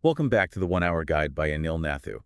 Welcome back to the 1 Hour Guide by Anil Nathu.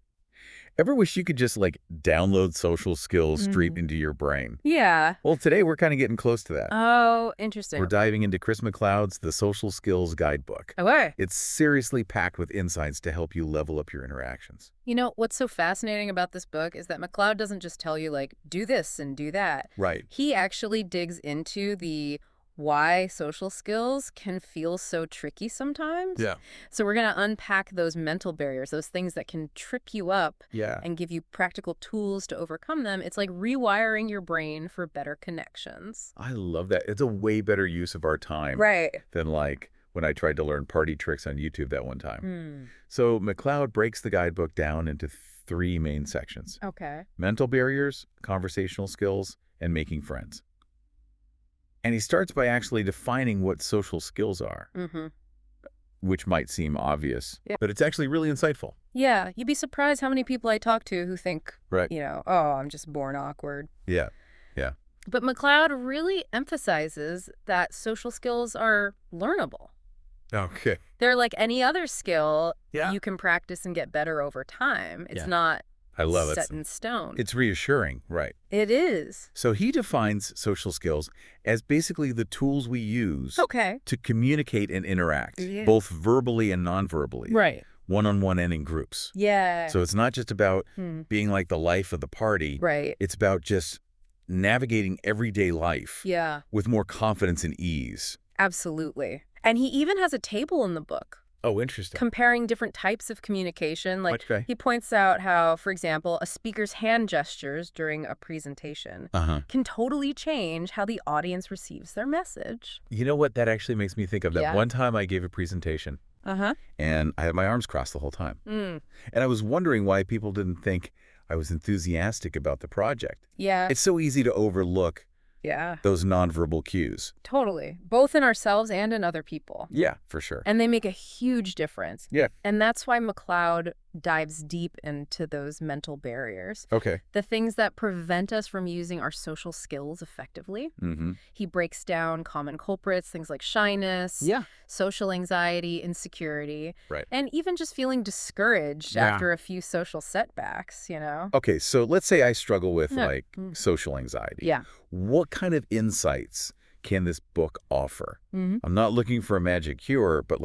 Ever wish you could just download social skills straight Mhm. into your brain? Yeah. Well, today we're kind of getting close to that. Oh, interesting. We're diving into Chris MacLeod's The Social Skills Guidebook. Okay. It's seriously packed with insights to help you level up your interactions. You know, what's so fascinating about this book is that MacLeod doesn't just tell you, do this and do that. Right. He actually digs into the why social skills can feel so tricky sometimes. Yeah. So we're going to unpack those mental barriers, those things that can trip you up Yeah. and give you practical tools to overcome them. It's like rewiring your brain for better connections. I love that. It's a way better use of our time Right. than when I tried to learn party tricks on YouTube that one time. Hmm. So MacLeod breaks the guidebook down into 3 main sections: Okay. mental barriers, conversational skills, and making friends. And he starts by actually defining what social skills are, Mm-hmm. which might seem obvious, Yeah. but it's actually really insightful. Yeah, you'd be surprised how many people I talk to who think, Right. oh, I'm just born awkward. Yeah. Yeah. But MacLeod really emphasizes that social skills are learnable. Okay. They're like any other skill Yeah. you can practice and get better over time. It's Yeah. not I love it. set in stone. It's reassuring, right? It is. So he defines social skills as basically the tools we use Okay. to communicate and interact, Yeah. both verbally and non-verbally, Right. one-on-one and in groups. Yeah. So it's not just about Hmm. being like the life of the party. Right. It's about just navigating everyday life Yeah, with more confidence and ease. absolutely. And he even has a table in the book Oh, interesting. comparing different types of communication. Okay. He points out how, for example, a speaker's hand gestures during a presentation Uh-huh. can totally change how the audience receives their message. You know what? That actually makes me think of that. Yeah. One time I gave a presentation, Uh-huh. and I had my arms crossed the whole time. Mm. And I was wondering why people didn't think I was enthusiastic about the project. Yeah. It's so easy to overlook Yeah. those nonverbal cues. Totally. Both in ourselves and in other people. Yeah, for sure. And they make a huge difference. Yeah. And that's why MacLeod dives deep into those mental barriers, Okay. the things that prevent us from using our social skills effectively. Mm-hmm. He breaks down common culprits, things like shyness, Yeah. social anxiety, insecurity, Right. and even just feeling discouraged Yeah. after a few social setbacks, Okay, so let's say I struggle with Yeah. Mm. social anxiety. Yeah. What kind of insights can this book offer? Mm-hmm. I'm not looking for a magic cure, but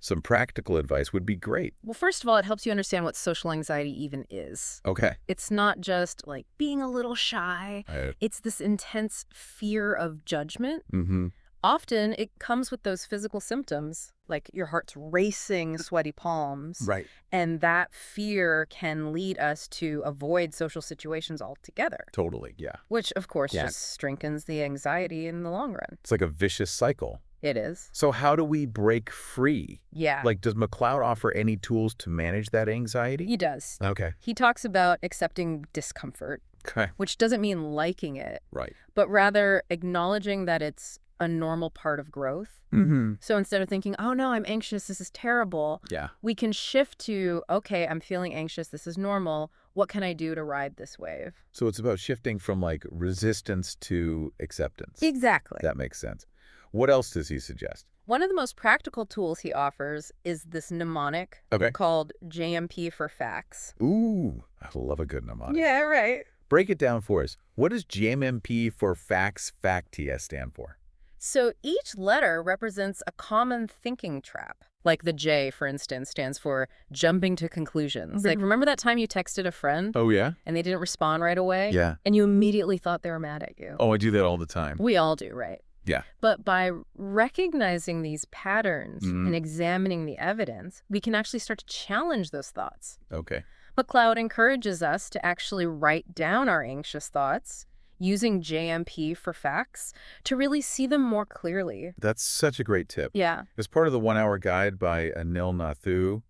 some practical advice would be great. Well, first of all, it helps you understand what social anxiety even is. Okay. It's not just being a little shy. It's this intense fear of judgment. Mm-hmm. Often it comes with those physical symptoms, like your heart's racing, sweaty palms. Right. And that fear can lead us to avoid social situations altogether, Totally, yeah. which, of course, Yeah. just strengthens the anxiety in the long run. It's like a vicious cycle. It is. So how do we break free? Yeah. Does MacLeod offer any tools to manage that anxiety? He does. Okay. He talks about accepting discomfort, Okay. which doesn't mean liking it, Right. but rather acknowledging that it's a normal part of growth. Mm-hmm. So instead of thinking, oh no, I'm anxious, this is terrible, Yeah. we can shift to, okay, I'm feeling anxious, this is normal. What can I do to ride this wave? So it's about shifting from resistance to acceptance. Exactly. That makes sense. What else does he suggest? One of the most practical tools he offers is this mnemonic Okay. called JMP for facts. Ooh, I love a good mnemonic. Yeah, right. Break it down for us. What does GMP for facts FACTS stand for? So each letter represents a common thinking trap. Like the J, for instance, stands for jumping to conclusions. Okay. Remember that time you texted a friend Oh, yeah? and they didn't respond right away? Yeah. And you immediately thought they were mad at you. Oh, I do that all the time. We all do, right? Yeah. But by recognizing these patterns Mhm. and examining the evidence, we can actually start to challenge those thoughts. Okay. MacLeod encourages us to actually write down our anxious thoughts using JMP for facts to really see them more clearly. That's such a great tip. Yeah. It's part of the 1 Hour Guide by Anil Nathu,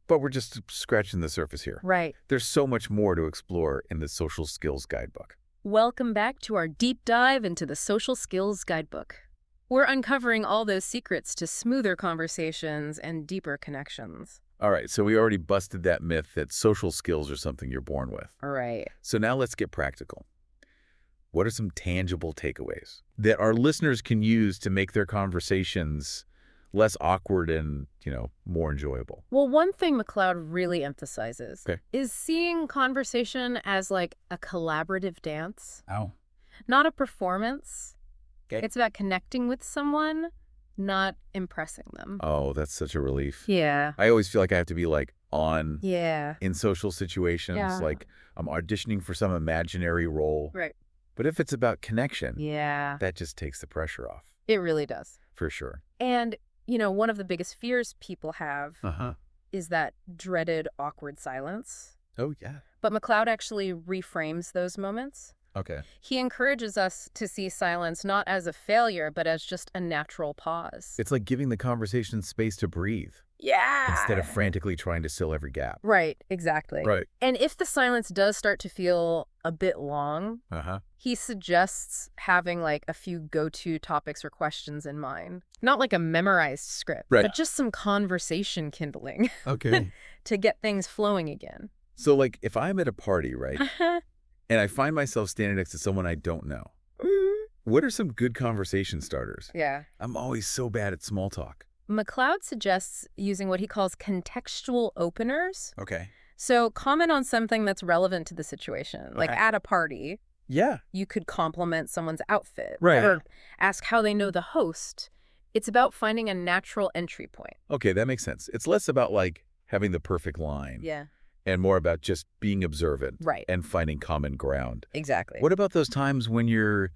but we're just scratching the surface here. Right. There's so much more to explore in the Social Skills Guidebook. Welcome back to our deep dive into the Social Skills Guidebook. We're uncovering all those secrets to smoother conversations and deeper connections. All right, so we already busted that myth that social skills are something you're born with. All right. So now let's get practical. What are some tangible takeaways that our listeners can use to make their conversations less awkward and, more enjoyable. Well, one thing MacLeod really emphasizes Okay. is seeing conversation as like a collaborative dance, Oh. not a performance. Okay. It's about connecting with someone, not impressing them. Oh, that's such a relief. Yeah. I always feel like I have to be like on Yeah. in social situations, Yeah. like I'm auditioning for some imaginary role. Right. But if it's about connection, Yeah. that just takes the pressure off, It really does. for sure. And, one of the biggest fears people have Uh-huh. is that dreaded awkward silence. Oh, yeah. But MacLeod actually reframes those moments. Okay. He encourages us to see silence not as a failure, but as just a natural pause. It's like giving the conversation space to breathe Yeah. instead of frantically trying to fill every gap. Right, exactly. Right. And if the silence does start to feel a bit long, Uh-huh. he suggests having like a few go-to topics or questions in mind. Not like a memorized script, Right. but just some conversation kindling Okay. to get things flowing again. So, like, if I'm at a party, right, and I find myself standing next to someone I don't know, what are some good conversation starters? Yeah. I'm always so bad at small talk. MacLeod suggests using what he calls contextual openers. Okay. So comment on something that's relevant to the situation. Like Okay. at a party, Yeah. you could compliment someone's outfit. Right. Or ask how they know the host. It's about finding a natural entry point. Okay, that makes sense. It's less about, like, having the perfect line Yeah. and more about just being observant Right. and finding common ground. Exactly. What about those times when you're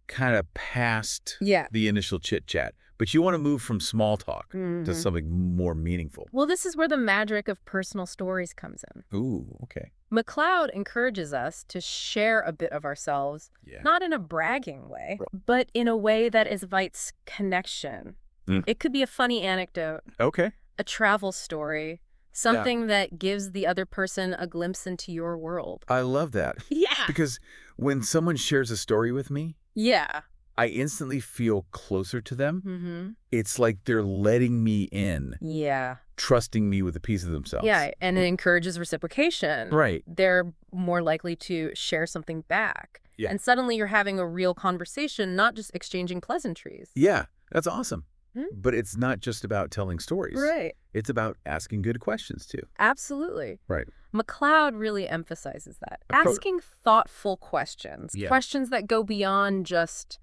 kind of past Yeah. the initial chit-chat, but you want to move from small talk to Mhm. something more meaningful? Well, this is where the magic of personal stories comes in. Ooh, okay. MacLeod encourages us to share a bit of ourselves, Yeah. not in a bragging way, but in a way that invites connection. Mm. It could be a funny anecdote, Okay. a travel story, something that gives the other person a glimpse into your world. I love that. Yeah. Because when someone shares a story with me, Yeah. I instantly feel closer to them. Mm-hmm. It's like they're letting me in, Yeah. trusting me with a piece of themselves. Yeah, and it encourages reciprocation. Right. They're more likely to share something back. Yeah. And suddenly you're having a real conversation, not just exchanging pleasantries. Yeah, that's awesome. Hmm? But it's not just about telling stories. Right. It's about asking good questions, too. Absolutely. Right. MacLeod really emphasizes that. Appro- Asking thoughtful questions, Yeah. questions that go beyond just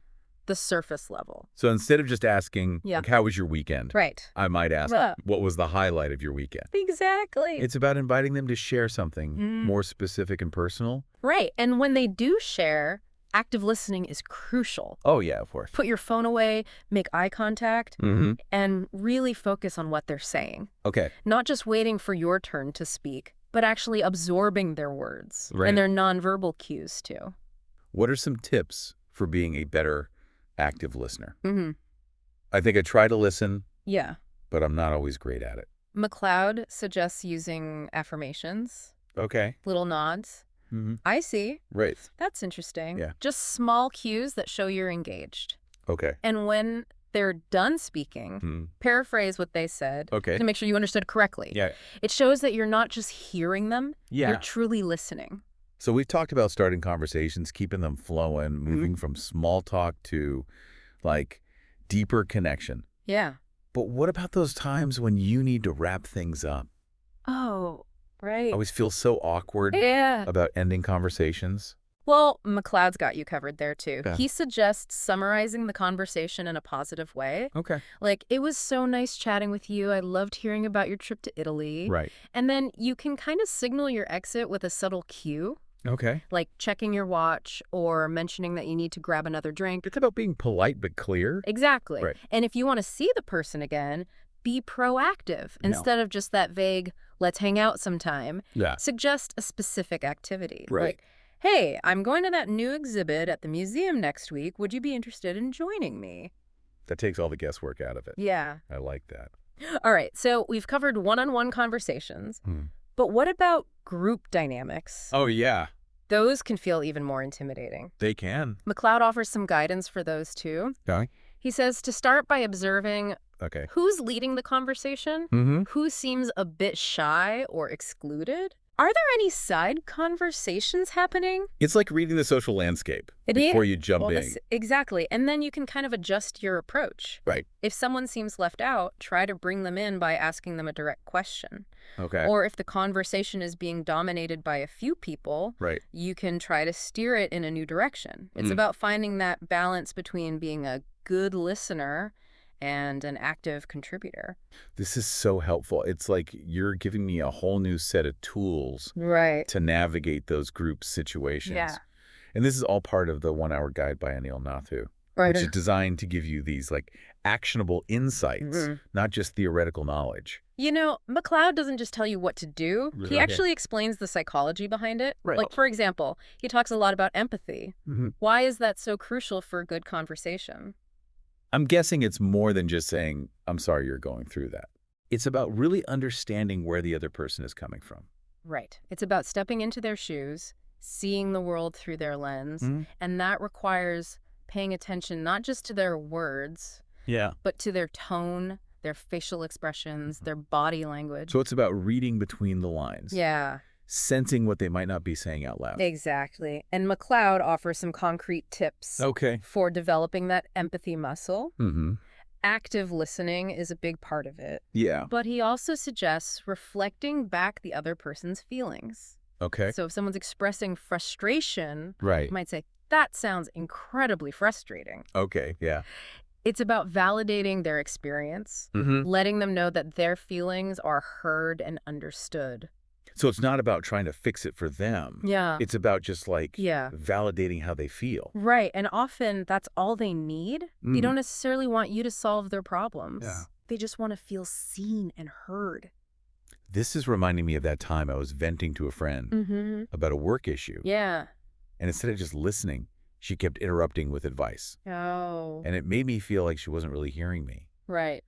the surface level. So instead of just asking, Yeah. like, how was your weekend? Right. I might ask, Yeah. what was the highlight of your weekend? Exactly. It's about inviting them to share something Mm. more specific and personal. Right. And when they do share, active listening is crucial. Oh, yeah, of course. Put your phone away, make eye contact, Mm-hmm. and really focus on what they're saying. Okay. Not just waiting for your turn to speak, but actually absorbing their words Right. and their nonverbal cues too. What are some tips for being a better active listener? Mm-hmm. I think I try to listen, Yeah. but I'm not always great at it. MacLeod suggests using affirmations, Okay. little nods. Mm-hmm. I see. Right. That's interesting. Yeah. Just small cues that show you're engaged. Okay. And when they're done speaking, Hmm. paraphrase what they said Okay. to make sure you understood correctly. Yeah. It shows that you're not just hearing them, Yeah. you're truly listening. So we've talked about starting conversations, keeping them flowing, Mm-hmm. moving from small talk to, like, deeper connection. Yeah. But what about those times when you need to wrap things up? Oh, I right. always feel so awkward Yeah. about ending conversations. Well, MacLeod's got you covered there too. Yeah. He suggests summarizing the conversation in a positive way. Okay. Like, it was so nice chatting with you. I loved hearing about your trip to Italy. Right. And then you can kind of signal your exit with a subtle cue, Okay. like checking your watch or mentioning that you need to grab another drink. It's about being polite but clear. Exactly. Right. And if you want to see the person again, be proactive instead of just that vague, let's hang out sometime. Yeah. Suggest a specific activity. Right. Like, hey, I'm going to that new exhibit at the museum next week. Would you be interested in joining me? That takes all the guesswork out of it. Yeah. I like that. All right. So we've covered one-on-one conversations. But what about group dynamics? Oh, yeah. Those can feel even more intimidating. They can. MacLeod offers some guidance for those too. Okay. He says to start by observing Okay. who's leading the conversation, Mm-hmm. who seems a bit shy or excluded, Are there any side conversations happening? It's like reading the social landscape It before is. you jump Well, in. exactly. And then you can kind of adjust your approach. Right. If someone seems left out, try to bring them in by asking them a direct question. Okay. Or if the conversation is being dominated by a few people, Right. you can try to steer it in a new direction. It's about finding that balance between being a good listener and an active contributor. This is so helpful. It's like you're giving me a whole new set of tools Right. to navigate those group situations. Yeah. And this is all part of the 1-Hour Guide by Anil Nathu, Right. which is designed to give you these like actionable insights, not just theoretical knowledge. You know, MacLeod doesn't just tell you what to do. He Okay. actually explains the psychology behind it. Right. Like, for example, he talks a lot about empathy. Why is that so crucial for a good conversation? I'm guessing it's more than just saying, I'm sorry you're going through that. It's about really understanding where the other person is coming from. Right. It's about stepping into their shoes, seeing the world through their lens, and that requires paying attention not just to their words, Yeah. but to their tone, their facial expressions, their body language. So it's about reading between the lines. Yeah. Sensing what they might not be saying out loud. Exactly. And MacLeod offers some concrete tips Okay. for developing that empathy muscle. Mm-hmm. Active listening is a big part of it. Yeah. But he also suggests reflecting back the other person's feelings. Okay. So if someone's expressing frustration, Right. you might say, that sounds incredibly frustrating. Okay. Yeah. It's about validating their experience, letting them know that their feelings are heard and understood. So it's not about trying to fix it for them. Yeah. It's about just like Yeah. validating how they feel. Right. And often that's all they need. They don't necessarily want you to solve their problems. Yeah. They just want to feel seen and heard. This is reminding me of that time I was venting to a friend about a work issue. Yeah. And instead of just listening, she kept interrupting with advice. Oh. And it made me feel like she wasn't really hearing me. Right.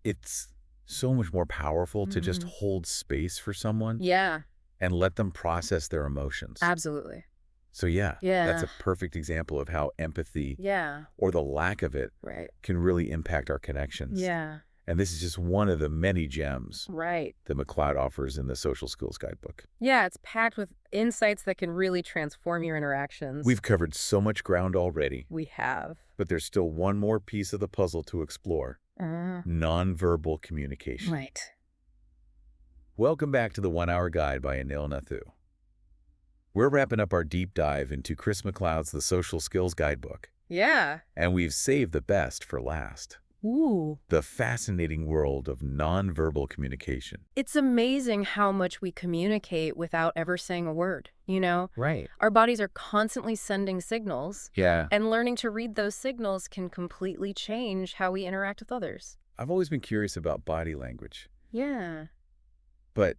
It's so much more powerful to just hold space for someone Yeah. and let them process their emotions. Absolutely. So yeah, Yeah. that's a perfect example of how empathy Yeah. or the lack of it Right. can really impact our connections. Yeah. And this is just one of the many gems Right. that MacLeod offers in the Social Skills Guidebook. Yeah, it's packed with insights that can really transform your interactions. We've covered so much ground already, We have. but there's still one more piece of the puzzle to explore: nonverbal communication. Right. Welcome back to the 1-Hour Guide by Anil Nathu. We're wrapping up our deep dive into Chris MacLeod's The Social Skills Guidebook, Yeah. and we've saved the best for last: Ooh. the fascinating world of nonverbal communication. It's amazing how much we communicate without ever saying a word, you know? Right. Our bodies are constantly sending signals, Yeah. and learning to read those signals can completely change how we interact with others. I've always been curious about body language, Yeah. but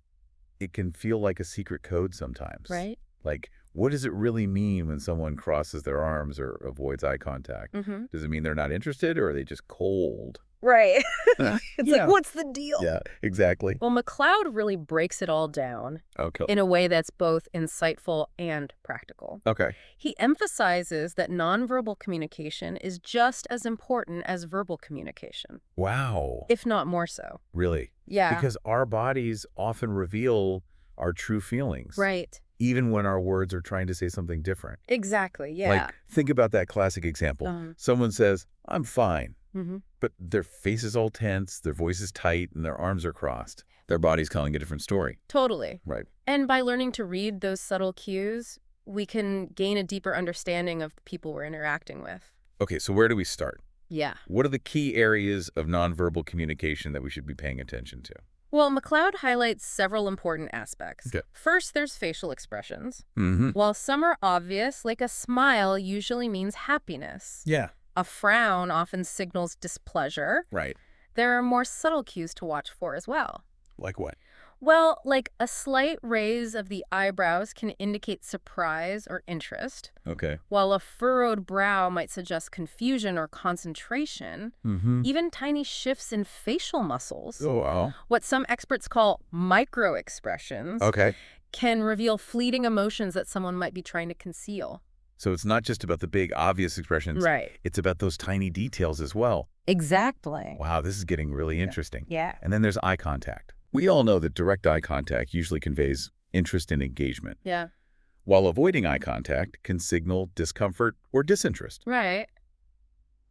it can feel like a secret code sometimes. Right? Like, what does it really mean when someone crosses their arms or avoids eye contact? Does it mean they're not interested, or are they just cold? Right. It's Yeah. like, what's the deal? Yeah, exactly. Well, MacLeod really breaks it all down Okay. in a way that's both insightful and practical. Okay. He emphasizes that nonverbal communication is just as important as verbal communication, Wow. if not more so. Really? Yeah. Because our bodies often reveal our true feelings. Right. Even when our words are trying to say something different. Exactly. Yeah. Like, think about that classic example. Someone says, I'm fine, but their face is all tense, their voice is tight, and their arms are crossed. Their body's telling a different story. Totally. Right. And by learning to read those subtle cues, we can gain a deeper understanding of the people we're interacting with. Okay, so where do we start? Yeah. What are the key areas of nonverbal communication that we should be paying attention to? Well, MacLeod highlights several important aspects. Okay. First, there's facial expressions. Mm-hmm. While some are obvious, like a smile usually means happiness. Yeah. A frown often signals displeasure. Right. There are more subtle cues to watch for as well. Like what? Well, like a slight raise of the eyebrows can indicate surprise or interest, Okay. while a furrowed brow might suggest confusion or concentration. Mm-hmm. Even tiny shifts in facial muscles, Oh, wow. what some experts call micro-expressions, Okay. can reveal fleeting emotions that someone might be trying to conceal. So it's not just about the big, obvious expressions. Right. It's about those tiny details as well. Exactly. Wow, this is getting really interesting. Yeah. And then there's eye contact. We all know that direct eye contact usually conveys interest and engagement, Yeah. while avoiding eye contact can signal discomfort or disinterest. Right.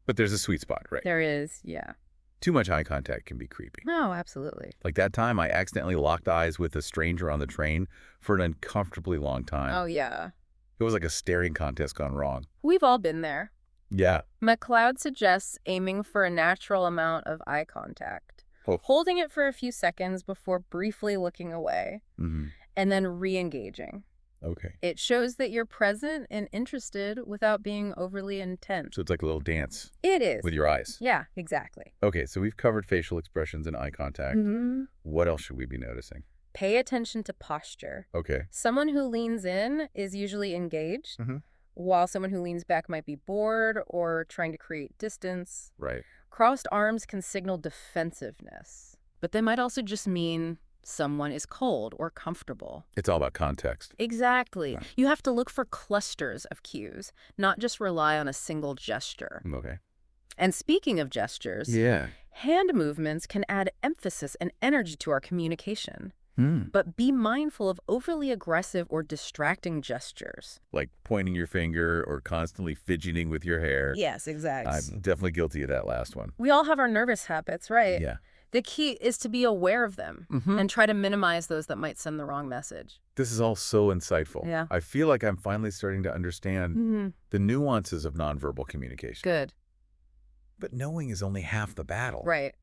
But there's a sweet spot, right? There is, yeah. Too much eye contact can be creepy. No, absolutely. Like that time I accidentally locked eyes with a stranger on the train for an uncomfortably long time. Oh, yeah. It was like a staring contest gone wrong. We've all been there. Yeah. MacLeod suggests aiming for a natural amount of eye contact, holding it for a few seconds before briefly looking away, and then re-engaging. Okay. It shows that you're present and interested without being overly intense. So it's like a little dance. It is. With your eyes. Yeah, exactly. Okay, so we've covered facial expressions and eye contact. What else should we be noticing? Pay attention to posture. Okay. Someone who leans in is usually engaged, while someone who leans back might be bored or trying to create distance. Right. Crossed arms can signal defensiveness, but they might also just mean someone is cold or comfortable. It's all about context. Exactly. Right. You have to look for clusters of cues, not just rely on a single gesture. Okay. And speaking of gestures, hand movements can add emphasis and energy to our communication. But be mindful of overly aggressive or distracting gestures. Like pointing your finger or constantly fidgeting with your hair. Yes, exactly. I'm definitely guilty of that last one. We all have our nervous habits, right? Yeah. The key is to be aware of them and try to minimize those that might send the wrong message. This is all so insightful. Yeah. I feel like I'm finally starting to understand the nuances of nonverbal communication. Good. But knowing is only half the battle. Right.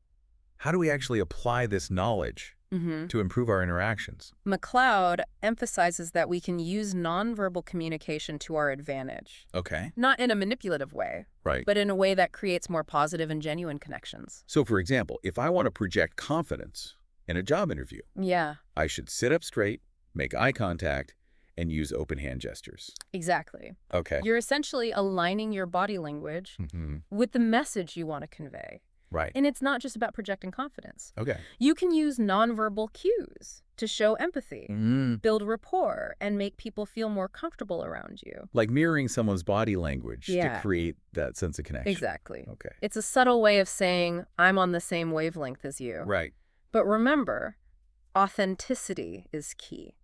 How do we actually apply this knowledge to improve our interactions? MacLeod emphasizes that we can use nonverbal communication to our advantage. Okay. Not in a manipulative way, Right. but in a way that creates more positive and genuine connections. So, for example, if I want to project confidence in a job interview, Yeah, I should sit up straight, make eye contact, and use open hand gestures. exactly. Okay. You're essentially aligning your body language with the message you want to convey. Right. And it's not just about projecting confidence. Okay. You can use nonverbal cues to show empathy, build rapport, and make people feel more comfortable around you. Like mirroring someone's body language to Yeah. create that sense of connection. Exactly. Okay. It's a subtle way of saying, I'm on the same wavelength as you. Right. But remember, authenticity is key.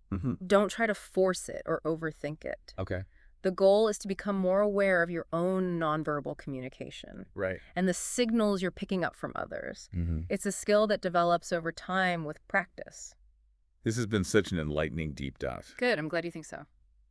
Don't try to force it or overthink it. Okay. The goal is to become more aware of your own nonverbal communication Right. and the signals you're picking up from others. It's a skill that develops over time with practice. This has been such an enlightening deep dive. Good. I'm glad you think so.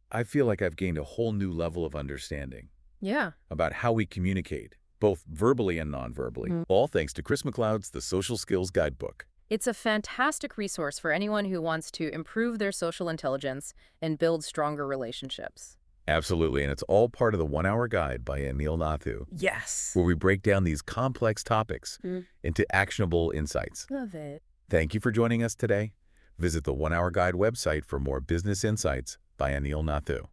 I feel like I've gained a whole new level of understanding Yeah. about how we communicate, both verbally and non-verbally, all thanks to Chris MacLeod's The Social Skills Guidebook. It's a fantastic resource for anyone who wants to improve their social intelligence and build stronger relationships. Absolutely, and it's all part of the 1 Hour Guide by Anil Nathu, Yes. where we break down these complex topics into actionable insights. Love it. Thank you for joining us today. Visit the 1 Hour Guide website for more business insights by Anil Nathu.